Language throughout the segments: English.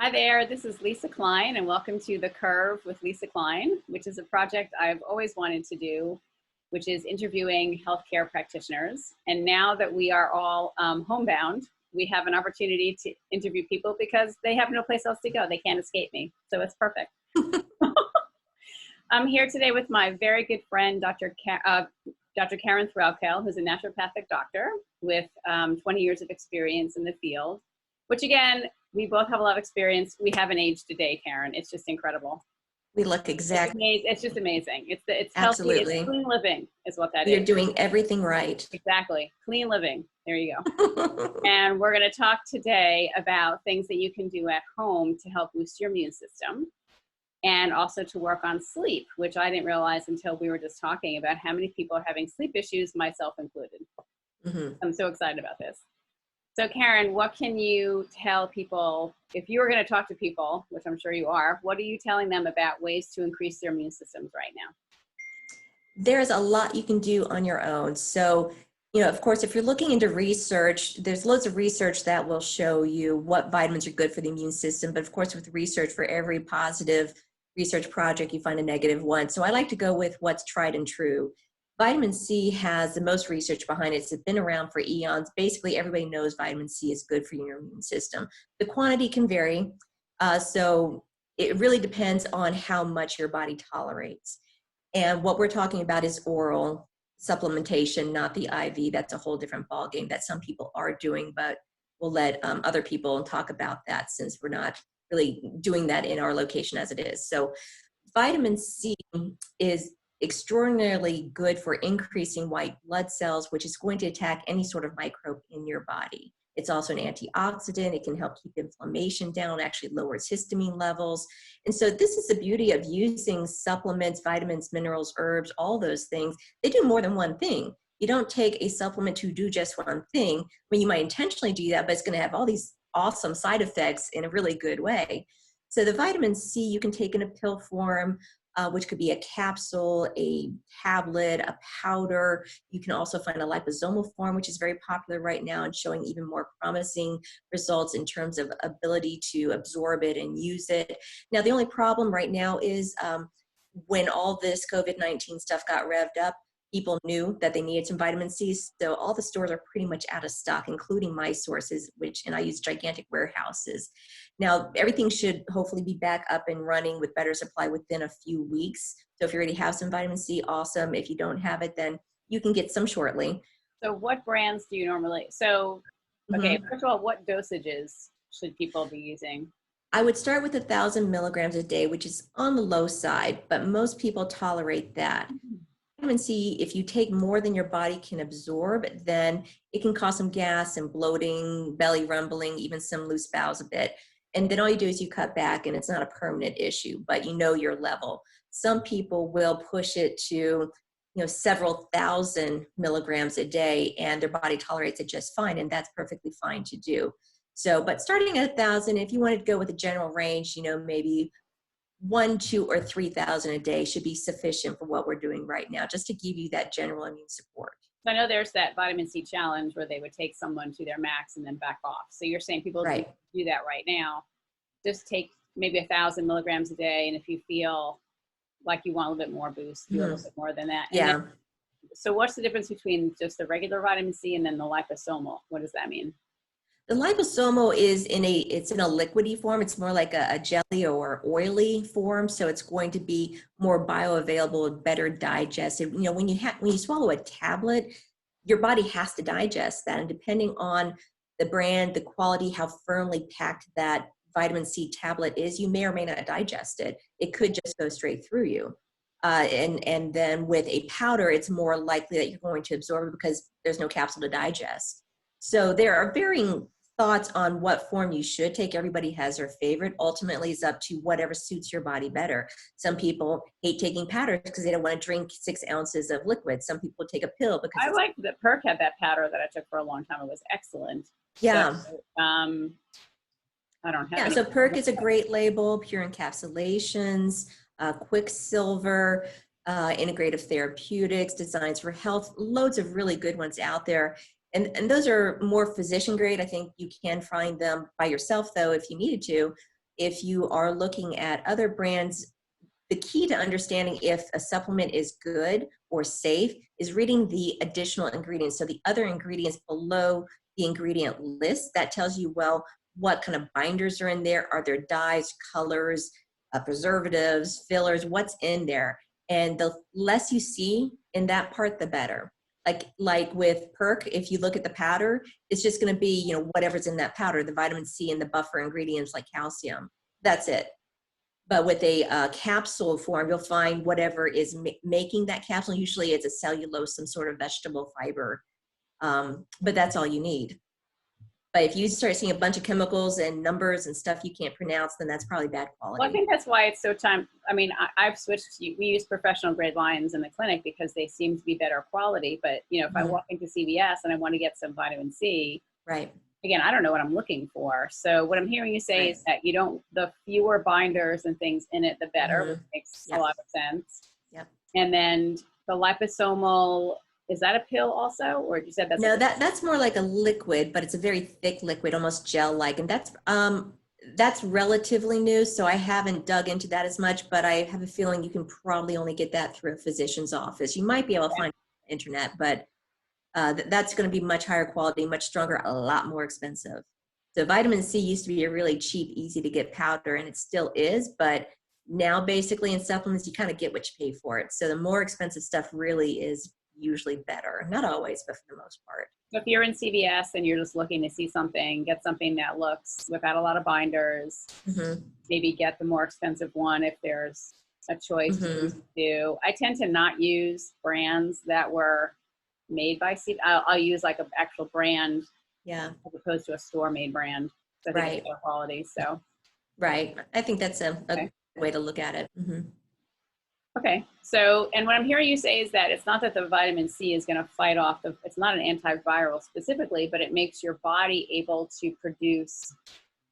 Hi there, this is Lisa Klein, and welcome to The Curve with Lisa Klein, which is a project I've always wanted to do, which is interviewing healthcare practitioners. And now that we are all homebound, we have an opportunity to interview people because they have no place else to go. They can't escape me, so it's perfect. I'm here today with my very good friend, Dr. Karen Threlkel, who's a naturopathic doctor with 20 years of experience in the field, which again, we both have a lot of experience. We haven't aged today, Karen. It's just incredible. We look exactly. It's just amazing. It's Absolutely. healthy. It's clean living is what that is. You're doing everything right. Exactly. Clean living. There you go. And we're going to talk today about things that you can do at home to help boost your immune system and also to work on sleep, which I didn't realize until we were just talking about how many people are having sleep issues, myself included. I'm so excited about this. So Karen, what can you tell people, if you were going to talk to people, which I'm sure you are, what are you telling them about ways to increase their immune systems right now? There's a lot you can do on your own. So, of course, if you're looking into research, there's loads of research that will show you what vitamins are good for the immune system. But of course, with research, for every positive research project, you find a negative one. So I like to go with what's tried and true. Vitamin C has the most research behind it. It's been around for eons. Basically, everybody knows vitamin C is good for your immune system. The quantity can vary, so it really depends on how much your body tolerates. And what we're talking about is oral supplementation, not the IV. That's a whole different ballgame that some people are doing, but we'll let other people talk about that since we're not really doing that in our location as it is. So vitamin C is extraordinarily good for increasing white blood cells, which is going to attack any sort of microbe in your body. It's also an antioxidant. It can help keep inflammation down, actually lowers histamine levels. And so this is the beauty of using supplements, vitamins, minerals, herbs, all those things. They do more than one thing. You don't take a supplement to do just one thing. I mean, you might intentionally do that, but it's going to have all these awesome side effects in a really good way. So the vitamin C you can take in a pill form, which could be a capsule, a tablet, a powder. You can also find a liposomal form, which is very popular right now and showing even more promising results in terms of ability to absorb it and use it. Now, the only problem right now is when all this COVID-19 stuff got revved up, people knew that they needed some vitamin C, so all the stores are pretty much out of stock, including my sources, and I use gigantic warehouses. Now, everything should hopefully be back up and running with better supply within a few weeks. So if you already have some vitamin C, awesome. If you don't have it, then you can get some shortly. So what brands do you normally, okay, first of all, what dosages should people be using? I would start with 1,000 milligrams a day, which is on the low side, but most people tolerate that. Vitamin C, if you take more than your body can absorb, then it can cause some gas and bloating, belly rumbling, even some loose bowels a bit. And then all you do is you cut back and it's not a permanent issue, but you know your level. Some people will push it to, several thousand milligrams a day and their body tolerates it just fine. And that's perfectly fine to do. So, but starting at 1,000, if you wanted to go with a general range, maybe 1, 2, or 3,000 a day should be sufficient for what we're doing right now, just to give you that general immune support. I know there's that vitamin C challenge where they would take someone to their max and then back off. So you're saying people can do that right now. Just take maybe 1,000 milligrams a day, and if you feel like you want a little bit more boost, do a little bit more than that. Yeah. So what's the difference between just the regular vitamin C and then the liposomal? What does that mean? The liposomal is in a liquidy form. It's more like a jelly or oily form. So it's going to be more bioavailable, better digested. When you swallow a tablet, your body has to digest that. And depending on the brand, the quality, how firmly packed that vitamin C tablet is, you may or may not digest it. It could just go straight through you. And then with a powder, it's more likely that you're going to absorb it because there's no capsule to digest. So there are varying thoughts on what form you should take. Everybody has their favorite. Ultimately, it's up to whatever suits your body better. Some people hate taking powders because they don't want to drink 6 ounces of liquid. Some people take a pill because I like that Perk had that powder that I took for a long time. It was excellent. Yeah. So, I don't have. Yeah. So Perk is a great label. Pure encapsulations, Quicksilver, Integrative Therapeutics, Designs for Health. Loads of really good ones out there. And those are more physician grade. I think you can find them by yourself, though, if you needed to. if you are looking at other brands, the key to understanding if a supplement is good or safe is reading the additional ingredients. So the other ingredients below the ingredient list, that tells you, well, what kind of binders are in there? Are there dyes, colors, preservatives, fillers, what's in there? And the less you see in that part, the better. Like with Perk, if you look at the powder, it's just going to be, you know, whatever's in that powder, the vitamin C and the buffer ingredients like calcium. That's it. But with a capsule form, you'll find whatever is making that capsule. Usually it's a cellulose, some sort of vegetable fiber. But that's all you need. But if you start seeing a bunch of chemicals and numbers and stuff you can't pronounce, then that's probably bad quality. Well, I think that's why it's so time. I mean, I've switched. We use professional grade lines in the clinic because they seem to be better quality. But, you know, if I walk into CVS and I want to get some vitamin C, right. Again, I don't know what I'm looking for. So what I'm hearing you say is that you don't, the fewer binders and things in it, the better, which makes a lot of sense. Yep. And then the liposomal, is that a pill also? Or you said that's no, that's more like a liquid, but it's a very thick liquid, almost gel-like. And that's relatively new, so I haven't dug into that as much, but I have a feeling you can probably only get that through a physician's office. You might be able to find it on the internet, but that's going to be much higher quality, much stronger, a lot more expensive. So vitamin C used to be a really cheap, easy to get powder, and it still is, but now basically in supplements, you kind of get what you pay for it. So the more expensive stuff really is usually better. Not always, but for the most part. So if you're in CVS and you're just looking to see something, get something that looks without a lot of binders, maybe get the more expensive one if there's a choice to do. I tend to not use brands that were made by CVS. I'll use like an actual brand, as opposed to a store-made brand. So I think it's better quality. So, right. I think that's a way to look at it. Okay. So, and what I'm hearing you say is that it's not that the vitamin C is going to fight off it's not an antiviral specifically, but it makes your body able to produce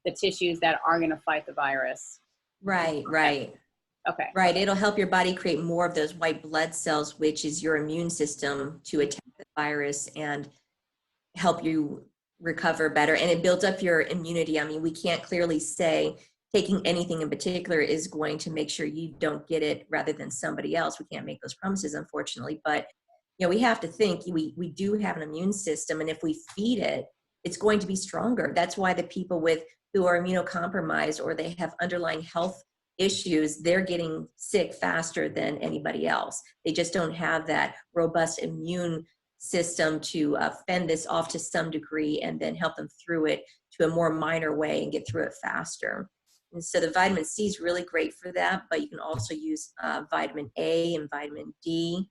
the tissues that are going to fight the virus. Right. Okay. Right. It'll help your body create more of those white blood cells, which is your immune system to attack the virus and help you recover better. And it builds up your immunity. I mean, we can't clearly say taking anything in particular is going to make sure you don't get it rather than somebody else. We can't make those promises, unfortunately, but you know, we have to think we do have an immune system, and if we feed it, it's going to be stronger. That's why the people who are immunocompromised or they have underlying health issues, they're getting sick faster than anybody else. They just don't have that robust immune system to fend this off to some degree and then help them through it to a more minor way and get through it faster. And so the vitamin C is really great for that, but you can also use vitamin A and vitamin D,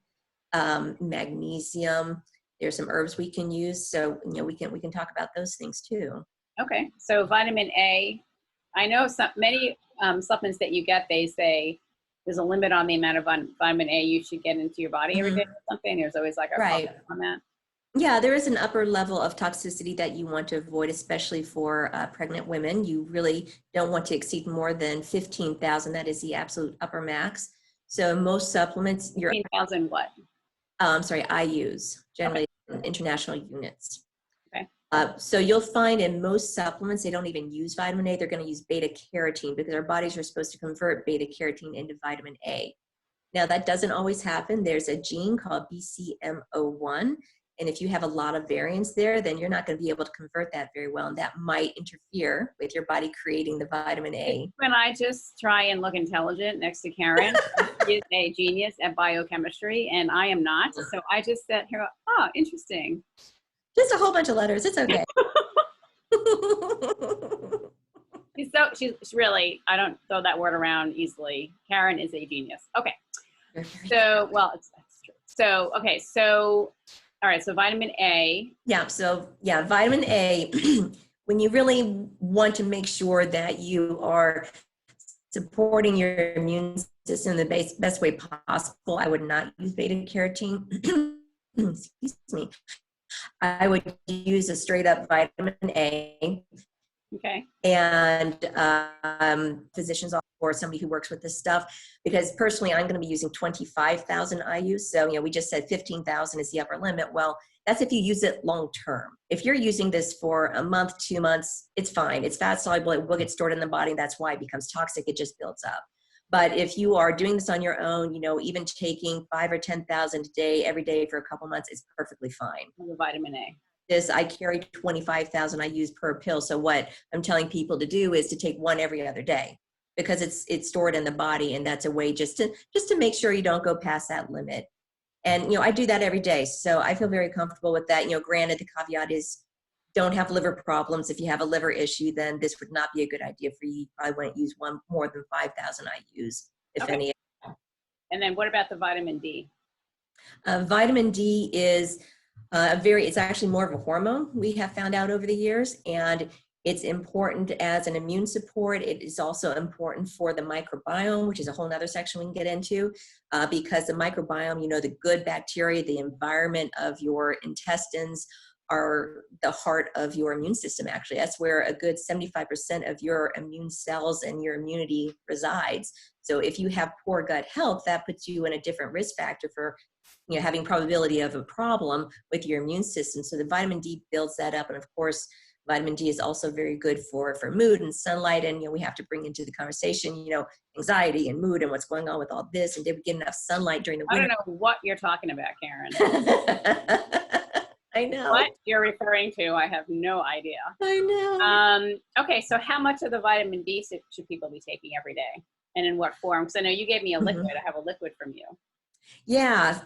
magnesium. There's some herbs we can use. So, you know, we can talk about those things too. Okay. So vitamin A, I know many supplements that you get, they say there's a limit on the amount of vitamin A you should get into your body every day or something. There's always like a problem on that. Yeah, there is an upper level of toxicity that you want to avoid, especially for pregnant women. You really don't want to exceed more than 15,000. That is the absolute upper max. So most supplements, 15,000 what? I'm sorry, IUs, generally international units. Okay. So you'll find in most supplements, they don't even use vitamin A. They're going to use beta carotene because our bodies are supposed to convert beta carotene into vitamin A. Now that doesn't always happen. There's a gene called BCMO1. And if you have a lot of variants there, then you're not going to be able to convert that very well. And that might interfere with your body creating the vitamin A. When I just try and look intelligent next to Karen, she is a genius at biochemistry, and I am not. So I just sat here, interesting. Just a whole bunch of letters. It's okay. She's really, I don't throw that word around easily. Karen is a genius. Okay. So, well, that's true. So, okay. So, all right, so vitamin A. Yeah, so vitamin A, when you really want to make sure that you are supporting your immune system in the best way possible, I would not use beta carotene. Excuse me. I would use a straight up vitamin A. Okay. And physicians for somebody who works with this stuff, because personally, I'm going to be using 25,000 IUs. So, we just said 15,000 is the upper limit. Well, that's if you use it long term. If you're using this for a month, 2 months, it's fine. It's fat soluble. It will get stored in the body. That's why it becomes toxic. It just builds up. But if you are doing this on your own, even taking 5 or 10,000 a day, every day for a couple months is perfectly fine. The vitamin A. I carry 25,000 I use per pill. So what I'm telling people to do is to take one every other day, because it's stored in the body, and that's a way just to make sure you don't go past that limit. And I do that every day, so I feel very comfortable with that. Granted, the caveat is don't have liver problems. If you have a liver issue, then this would not be a good idea for you. You probably wouldn't use one more than 5,000 IUs, if any. And then what about the vitamin D? Vitamin D is it's actually more of a hormone, we have found out over the years, and it's important as an immune support. It is also important for the microbiome, which is a whole nother section we can get into, because the microbiome, the good bacteria, the environment of your intestines are the heart of your immune system, actually. That's where a good 75% of your immune cells and your immunity resides. So if you have poor gut health, that puts you in a different risk factor for having probability of a problem with your immune system. So the vitamin D builds that up. And of course, vitamin D is also very good for mood and sunlight. And, we have to bring into the conversation, anxiety and mood and what's going on with all this. And did we get enough sunlight during the winter? I don't know what you're talking about, Karen. I know. What you're referring to, I have no idea. I know. Okay, so how much of the vitamin D should people be taking every day? And in what form? Because I know you gave me a liquid. I have a liquid from you. Yeah,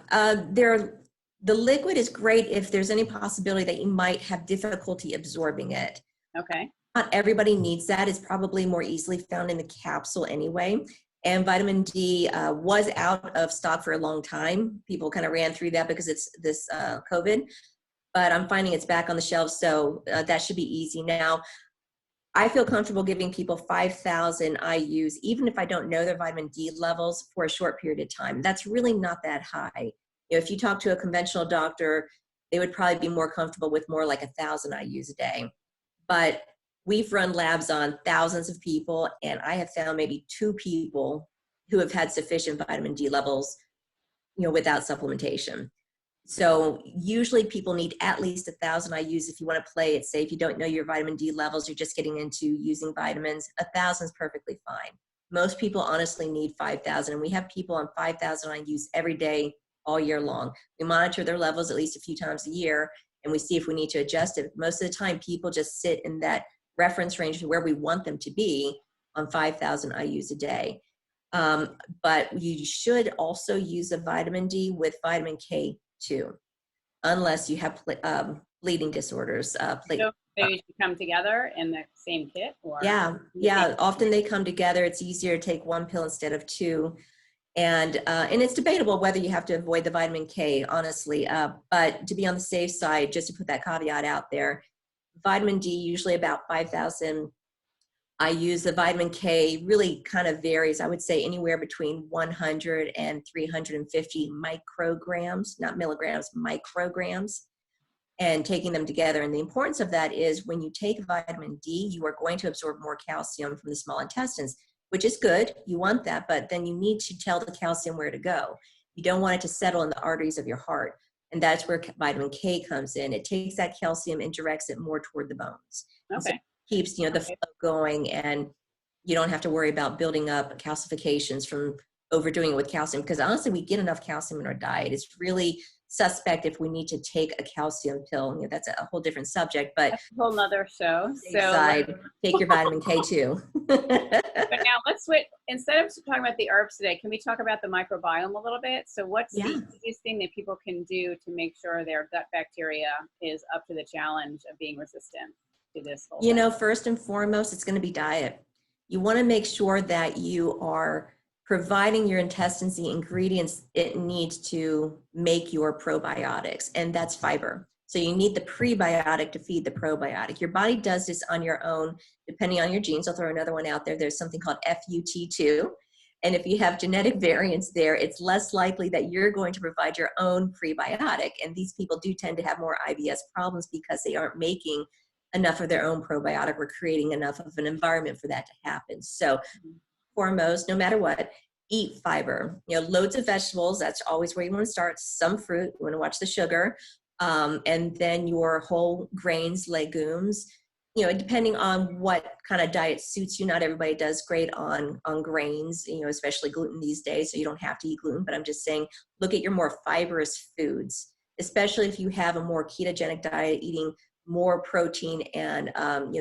the liquid is great if there's any possibility that you might have difficulty absorbing it. Okay. Not everybody needs that. It's probably more easily found in the capsule anyway. And vitamin D was out of stock for a long time. People kind of ran through that because it's this COVID, but I'm finding it's back on the shelves. So that should be easy now. I feel comfortable giving people 5,000 IUs, even if I don't know their vitamin D levels, for a short period of time. That's really not that high. If you talk to a conventional doctor, they would probably be more comfortable with more like 1,000 IUs a day. But we've run labs on thousands of people, and I have found maybe 2 people who have had sufficient vitamin D levels, without supplementation. So usually people need at least 1,000 IUs if you want to play it safe. You don't know your vitamin D levels, you're just getting into using vitamins. 1,000 is perfectly fine. Most people honestly need 5,000, and we have people on 5,000 IUs every day, all year long. We monitor their levels at least a few times a year, and we see if we need to adjust it. Most of the time, people just sit in that reference range where we want them to be on 5,000 IUs a day. But you should also use a vitamin D with vitamin K too, unless you have bleeding disorders. So they should come together in the same kit? Or yeah. Often they come together. It's easier to take 1 pill instead of 2. And it's debatable whether you have to avoid the vitamin K, honestly. But to be on the safe side, just to put that caveat out there, vitamin D, usually about 5,000 IUs. The vitamin K really kind of varies. I would say anywhere between 100 and 350 micrograms, not milligrams, micrograms, and taking them together. And the importance of that is when you take vitamin D, you are going to absorb more calcium from the small intestines, which is good. You want that, but then you need to tell the calcium where to go. You don't want it to settle in the arteries of your heart. And that's where vitamin K comes in. It takes that calcium and directs it more toward the bones. Okay. Keeps the flow going, and you don't have to worry about building up calcifications from overdoing it with calcium, because honestly we get enough calcium in our diet. It's really suspect if we need to take a calcium pill. That's a whole different subject, but that's a whole nother show. Take your vitamin K too. But now let's switch. Instead of talking about the herbs today, can we talk about the microbiome a little bit? So what's the easiest thing that people can do to make sure their gut bacteria is up to the challenge of being resistant to this whole thing? First and foremost, it's going to be diet. You want to make sure that you are providing your intestines the ingredients it needs to make your probiotics, and that's fiber. So you need the prebiotic to feed the probiotic. Your body does this on your own, depending on your genes. I'll throw another one out there. There's something called FUT2. And if you have genetic variants there, it's less likely that you're going to provide your own prebiotic. And these people do tend to have more IBS problems because they aren't making enough of their own probiotic or creating enough of an environment for that to happen. So foremost, no matter what, eat fiber. Loads of vegetables. That's always where you want to start. Some fruit. You want to watch the sugar. And then your whole grains, legumes. Depending on what kind of diet suits you. Not everybody does great on grains, especially gluten these days. So you don't have to eat gluten, but I'm just saying, look at your more fibrous foods, especially if you have a more ketogenic diet, eating more protein and,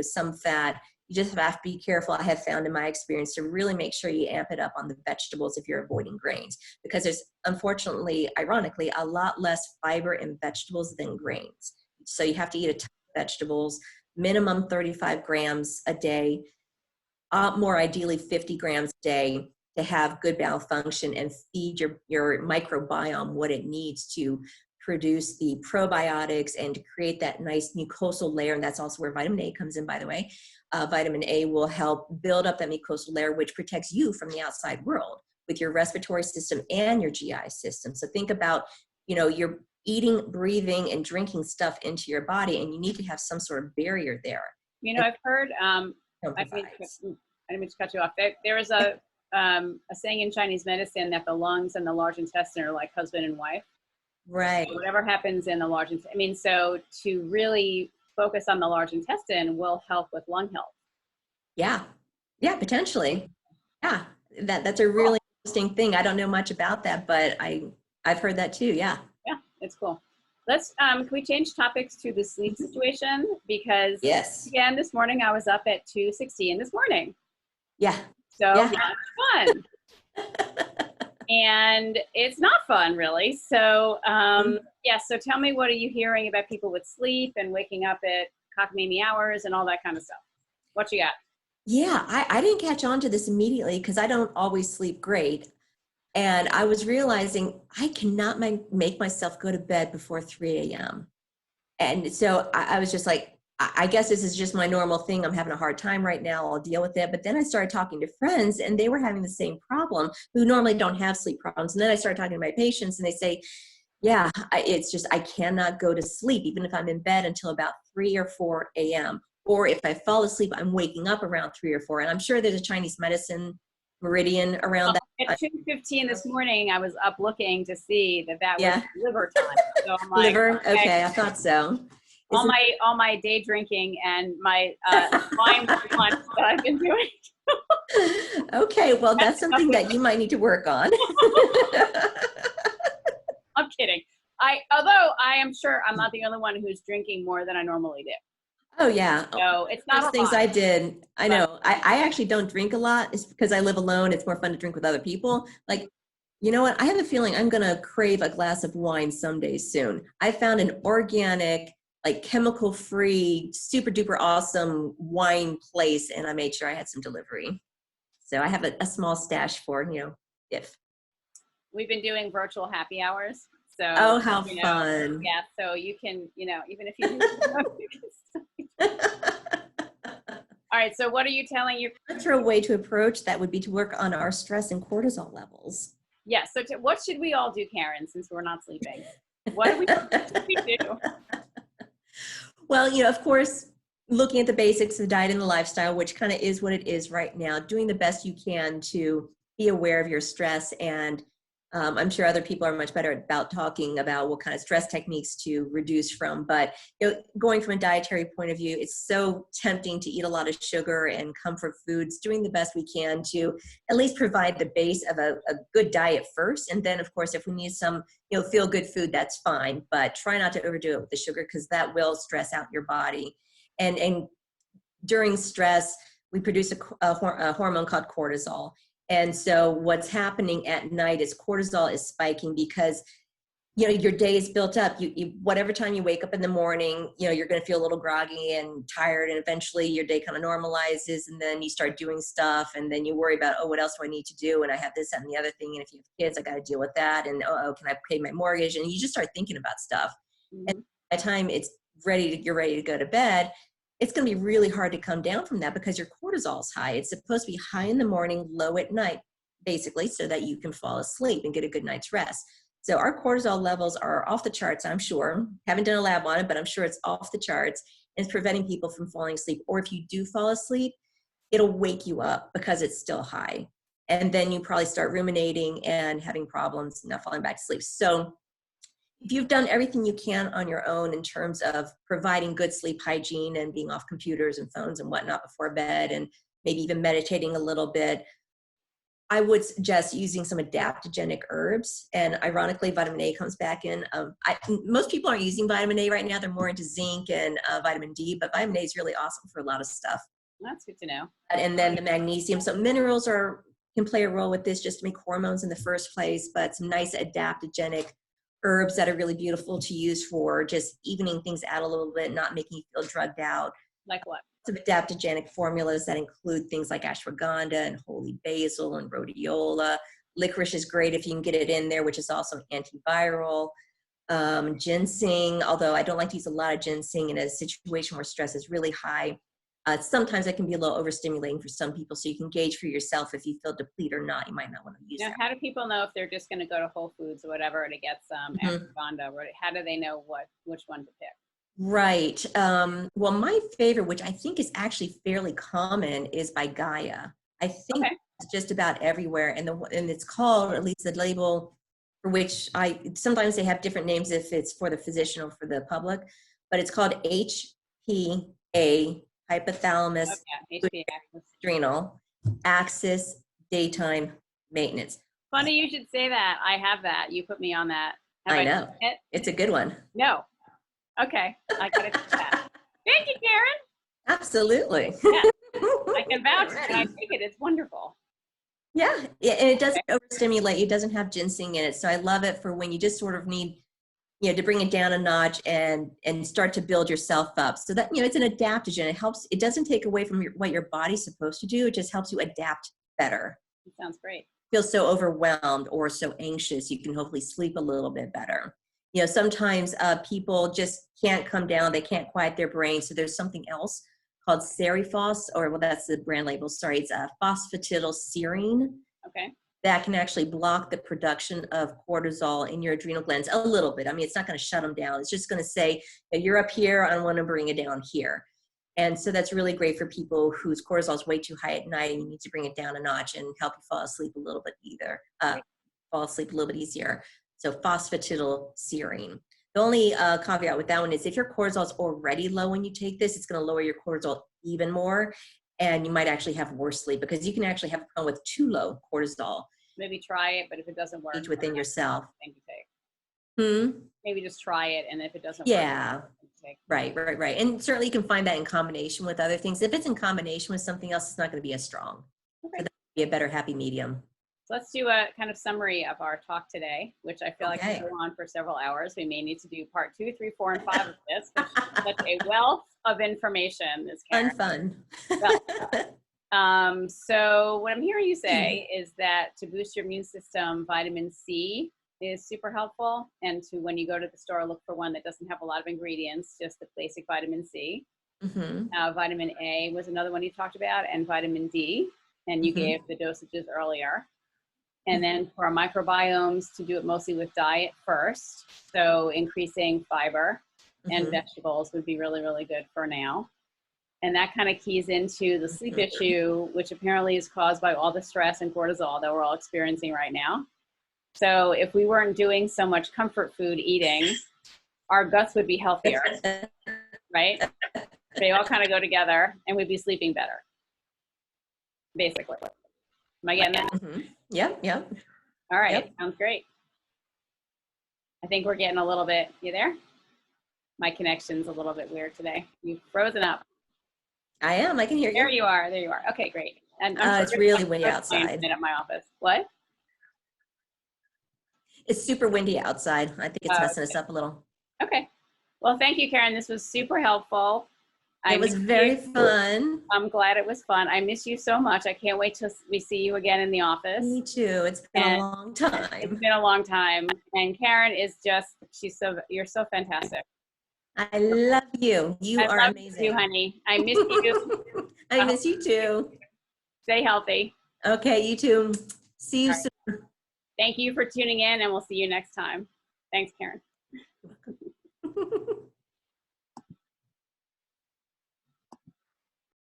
some fat. You just have to be careful. I have found in my experience to really make sure you amp it up on the vegetables if you're avoiding grains, because there's, unfortunately, ironically, a lot less fiber in vegetables than grains. So you have to eat a ton of vegetables, minimum 35 grams a day, more ideally 50 grams a day, to have good bowel function and feed your microbiome what it needs to produce the probiotics and to create that nice mucosal layer. And that's also where vitamin A comes in, by the way. Vitamin A will help build up that mucosal layer, which protects you from the outside world with your respiratory system and your GI system. So think about, you're eating, breathing, and drinking stuff into your body, and you need to have some sort of barrier there. I've heard, I didn't mean to cut you off. There is a saying in Chinese medicine that the lungs and the large intestine are like husband and wife. Right. So whatever happens in the large intestine, so to really focus on the large intestine will help with lung health. Yeah, potentially. Yeah, that's a really interesting thing. I don't know much about that, but I've heard that too. Yeah, it's cool. Let's can we change topics to the sleep situation, because yes, again, this morning I was up at 2:16 this morning. Yeah. So much fun. And it's not fun, really. So so tell me, what are you hearing about people with sleep and waking up at cockamamie hours and all that kind of stuff? What you got? Yeah, I didn't catch on to this immediately because I don't always sleep great. And I was realizing I cannot make myself go to bed before 3 a.m. And so I was just like, I guess this is just my normal thing. I'm having a hard time right now. I'll deal with it. But then I started talking to friends and they were having the same problem, who normally don't have sleep problems. And then I started talking to my patients and they say, yeah, it's just, I cannot go to sleep, even if I'm in bed, until about 3 or 4 a.m. Or if I fall asleep, I'm waking up around 3 or 4. And I'm sure there's a Chinese medicine meridian around that. At 2:15 this morning, I was up looking to see that was liver time. So I'm like, liver? Okay, I thought so. All my day drinking and my wine lunch that I've been doing. Okay, well, that's something that you might need to work on. I'm kidding. Although I am sure I'm not the only one who's drinking more than I normally do. Oh yeah. So it's not those things I did. I know. I actually don't drink a lot. It's because I live alone. It's more fun to drink with other people. Like, you know what? I have a feeling I'm going to crave a glass of wine someday soon. I found an organic, like chemical-free, super duper awesome wine place, and I made sure I had some delivery. So I have a small stash for, if. We've been doing virtual happy hours. So, how fun. Yeah, so you can, even if you do. All right, so what are you telling your... A natural way to approach that would be to work on our stress and cortisol levels. Yeah, so what should we all do, Karen, since we're not sleeping? What do we do? Well, of course, looking at the basics of the diet and the lifestyle, which kind of is what it is right now, doing the best you can to be aware of your stress. And I'm sure other people are much better about talking about what kind of stress techniques to reduce from. But going from a dietary point of view, it's so tempting to eat a lot of sugar and comfort foods, doing the best we can to at least provide the base of a good diet first. And then, of course, if we need some feel good food, that's fine. But try not to overdo it with the sugar, because that will stress out your body. And during stress, we produce a hormone called cortisol. And so what's happening at night is cortisol is spiking because, your day is built up. You whatever time you wake up in the morning, you're going to feel a little groggy and tired. And eventually your day kind of normalizes, and then you start doing stuff. And then you worry about, what else do I need to do? And I have this, that, and the other thing. And if you have kids, I got to deal with that. And, can I pay my mortgage? And you just start thinking about stuff. Mm-hmm. And by the time you're ready to go to bed, it's going to be really hard to come down from that because your cortisol is high. It's supposed to be high in the morning, low at night, basically, so that you can fall asleep and get a good night's rest. So our cortisol levels are off the charts, I'm sure. Haven't done a lab on it, but I'm sure it's off the charts. And it's preventing people from falling asleep. Or if you do fall asleep, it'll wake you up because it's still high. and then you probably start ruminating and having problems, not falling back to sleep. So if you've done everything you can on your own in terms of providing good sleep hygiene and being off computers and phones and whatnot before bed, and maybe even meditating a little bit, I would suggest using some adaptogenic herbs. And ironically, vitamin A comes back in. Most people aren't using vitamin A right now. They're more into zinc and vitamin D, but vitamin A is really awesome for a lot of stuff. That's good to know. And then the magnesium. So minerals can play a role with this just to make hormones in the first place, but some nice adaptogenic herbs that are really beautiful to use for just evening things out a little bit, not making you feel drugged out. Like what? Some adaptogenic formulas that include things like ashwagandha and holy basil and rhodiola. Licorice is great if you can get it in there, which is also antiviral. Ginseng, although I don't like to use a lot of ginseng in a situation where stress is really high. Sometimes it can be a little overstimulating for some people, so you can gauge for yourself if you feel depleted or not. You might not want to use Now, that. how do people know if they're just going to go to Whole Foods or whatever to get some ashwagandha? How do they know which one to pick? Right. Well, my favorite, which I think is actually fairly common, is by Gaia. I think it's just about everywhere, and it's called, at least the label for which sometimes they have different names if it's for the physician or for the public, but it's called HPA, hypothalamus adrenal axis daytime maintenance. Funny you should say that. I have that. You put me on that. I know. It's a good one. No. Okay. I gotta take that. Thank you, Karen. Absolutely. Yeah. I can vouch and I take it. It's wonderful. Yeah. And it doesn't overstimulate you. It doesn't have ginseng in it. So I love it for when you just sort of need, to bring it down a notch and start to build yourself up. So that, it's an adaptogen. It helps. It doesn't take away from what your body's supposed to do. It just helps you adapt better. It sounds great. Feel so overwhelmed or so anxious, you can hopefully sleep a little bit better. Sometimes people just can't come down. They can't quiet their brain. So there's something else called Serifos, that's the brand label. Sorry, it's phosphatidylserine. Okay. That can actually block the production of cortisol in your adrenal glands a little bit. I mean, it's not going to shut them down. It's just going to say, you're up here, I want to bring it down here. And so that's really great for people whose cortisol is way too high at night and you need to bring it down a notch and help you fall asleep a little bit easier. So phosphatidylserine. The only caveat with that one is if your cortisol is already low when you take this, it's going to lower your cortisol even more. And you might actually have worse sleep because you can actually have a problem with too low cortisol. Maybe try it, but if it doesn't work, within yourself. Thing to take. Hmm? Maybe just try it, and if it doesn't work, take. Right. And certainly you can find that in combination with other things. If it's in combination with something else, it's not going to be as strong. Okay. So that would be a better happy medium. So let's do a kind of summary of our talk today, which I feel like we'll go on for several hours. We may need to do part 2, 3, 4, and 5 of this, which is such a wealth of information. Fun. So what I'm hearing you say is that to boost your immune system, vitamin C is super helpful. And when you go to the store, look for one that doesn't have a lot of ingredients, just the basic vitamin C. Vitamin A was another one you talked about, and vitamin D. And you gave the dosages earlier. And then for our microbiomes, to do it mostly with diet first. So increasing fiber and vegetables would be really, really good for now. And that kind of keys into the sleep issue, which apparently is caused by all the stress and cortisol that we're all experiencing right now. So if we weren't doing so much comfort food eating, our guts would be healthier, right? They all kind of go together and we'd be sleeping better, basically. Am I getting that? Yep. All right. Sounds great. I think we're getting a little bit, you there? My connection's a little bit weird today. You've frozen up. I am. I can hear you. There you are. Okay, great. And it's really windy outside. At my office. What? It's super windy outside. I think it's messing us up a little. Okay. Well, thank you, Karen. This was super helpful. It was very fun. I'm glad it was fun. I miss you so much. I can't wait till we see you again in the office. Me too. It's been a long time. It's been a long time. And Karen is you're so fantastic. I love you. You are amazing. You, honey. I miss you. I miss you too. Stay healthy. Okay, you too. See you soon. Thank you for tuning in, and we'll see you next time. Thanks, Karen. You're welcome.